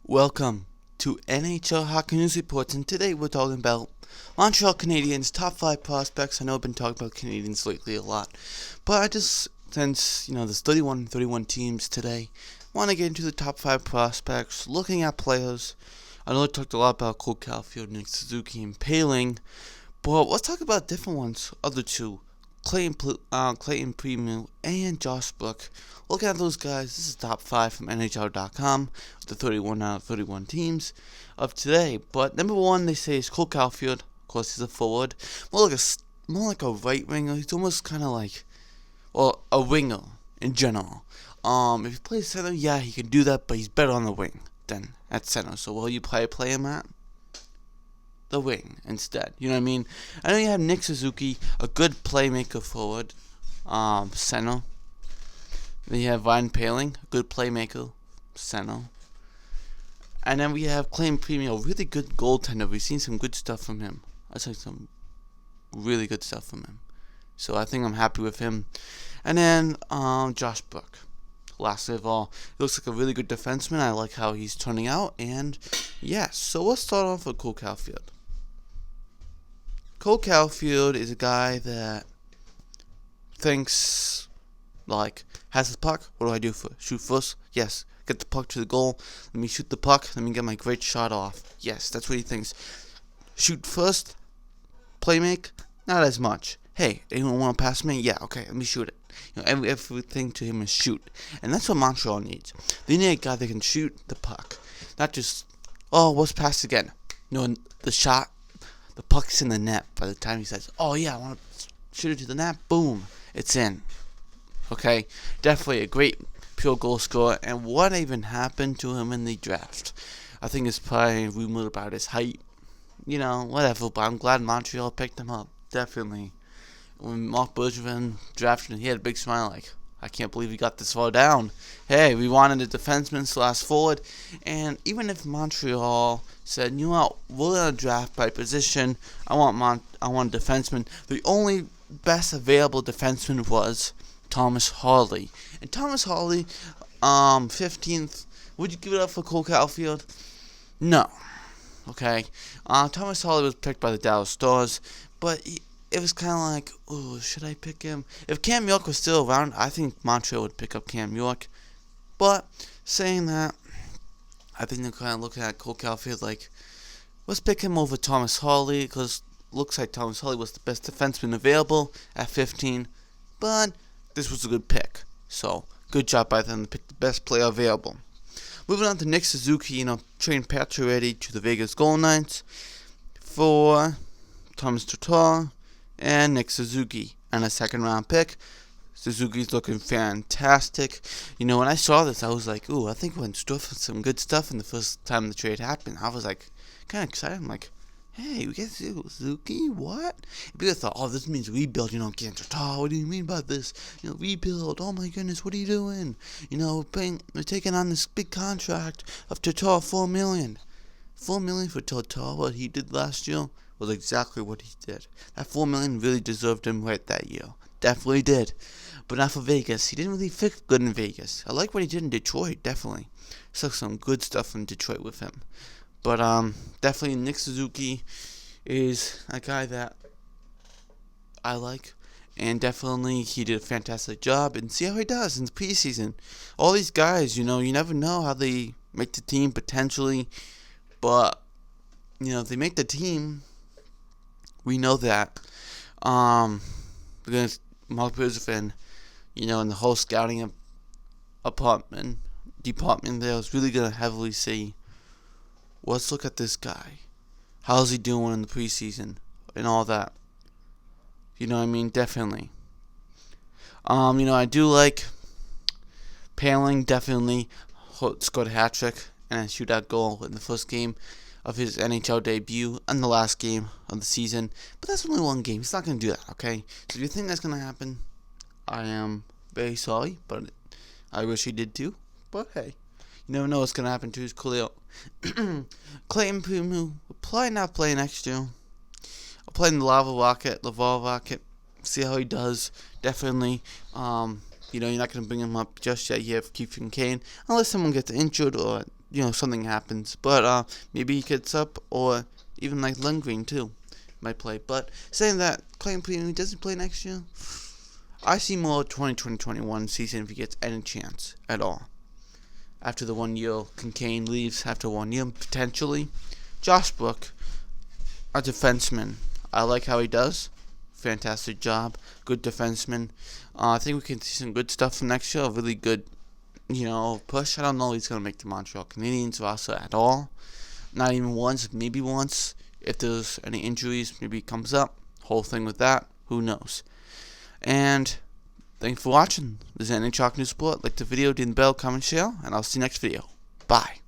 Welcome to NHL Hockey News Reports, and today we're talking about Montreal Canadiens top 5 prospects. I know I've been talking about Canadiens lately a lot, but since there's 31 teams today, want to get into the top 5 prospects, looking at players. I know I talked a lot about Cole Caulfield, Nick Suzuki, and Paling, but let's talk about different ones, other two. Clayton Premu and Josh Brook. Looking at those guys, this is top 5 from NHL.com, the 31 out of 31 teams of today. But number 1, they say, is Cole Caulfield. Of course, he's a forward. More like a right winger. He's almost kind of like, a winger in general. If he plays center, yeah, he can do that, but he's better on the wing than at center. So will you play him at the wing instead? You know what I mean? I know you have Nick Suzuki, a good playmaker forward, center. Then you have Ryan Paling, a good playmaker, center. And then we have Clayton Premu, a really good goaltender. We've seen some good stuff from him. I saw some really good stuff from him. So I think I'm happy with him. And then Josh Brook. Lastly of all, he looks like a really good defenseman. I like how he's turning out. And yes, so let's start off with Cole Caulfield. Cole Caulfield is a guy that thinks, has the puck. What do I do shoot first? Yes. Get the puck to the goal. Let me shoot the puck. Let me get my great shot off. Yes, that's what he thinks. Shoot first. Playmake? Not as much. Hey, anyone want to pass me? Yeah, okay, let me shoot it. Everything to him is shoot. And that's what Montreal needs. They need a guy that can shoot the puck. Not just, what's passed again? The shot, the puck's in the net by the time he says, I want to shoot it to the net. Boom, it's in. Okay, definitely a great pure goal scorer. And what even happened to him in the draft? I think it's probably rumored about his height. Whatever, but I'm glad Montreal picked him up. Definitely. When Mark Bergevin drafted him, he had a big smile I can't believe he got this far down. Hey, we wanted a defenseman / forward. And even if Montreal said, we're going to draft by position, I want a defenseman, the only best available defenseman was Thomas Harley. And Thomas Harley, 15th, would you give it up for Cole Caulfield? No. Okay. Thomas Harley was picked by the Dallas Stars, but it was kind of like, should I pick him? If Cam York was still around, I think Montreal would pick up Cam York. But saying that, I think they're kind of looking at Cole Caulfield let's pick him over Thomas Harley, because looks like Thomas Harley was the best defenseman available at 15. But this was a good pick. So, good job by them to pick the best player available. Moving on to Nick Suzuki, trained Pacioretty to the Vegas Golden Knights for Thomas Tatar and Nick Suzuki, and a second-round pick. Suzuki's looking fantastic. When I saw this, I was like, I think we're in store for some good stuff. And the first time the trade happened, I was kind of excited. I'm like, hey, we get Suzuki? What? People thought, this means rebuild. Can't Tatar, what do you mean by this? Rebuild. Oh my goodness, what are you doing? We're taking on this big contract of Tatar, $4 million. $4 million for Tatar, what he did last year, was exactly what he did. That $4 million really deserved him right that year. Definitely did. But not for Vegas. He didn't really fit good in Vegas. I like what he did in Detroit, definitely. Saw some good stuff in Detroit with him. But definitely Nick Suzuki is a guy that I like. And definitely he did a fantastic job. And see how he does in the preseason. All these guys, you never know how they make the team potentially. But, if they make the team, we know that because Mark Bergevin, and the whole scouting department there is really going to heavily see, let's look at this guy. How's he doing in the preseason and all that? Definitely. I do like Paling, definitely scored a hat trick and a shootout goal in the first game of his NHL debut and the last game of the season. But that's only one game. He's not going to do that, okay? So if you think that's going to happen, I am very sorry, but I wish he did too. But hey, you never know what's going to happen to his Clayton Premu will probably not play next year. I'll play in the Laval Rocket, see how he does. Definitely, you're not going to bring him up just yet. You have Keith Kincaid, unless someone gets injured or something happens. But maybe he gets up, or even like Lundgren too might play. But saying that, Clayton Peterson doesn't play next year. I see more 2020-21 season if he gets any chance at all. After the 1 year, Kincaid leaves after 1 year potentially. Josh Brook, a defenseman. I like how he does. Fantastic job. Good defenseman. I think we can see some good stuff from next year. A really good, push. I don't know if he's going to make the Montreal Canadiens roster at all. Not even once, maybe once. If there's any injuries, maybe he comes up. Whole thing with that, who knows. And thanks for watching. This is NHL News Sport. Like the video, ding the bell, comment, share, and I'll see you next video. Bye.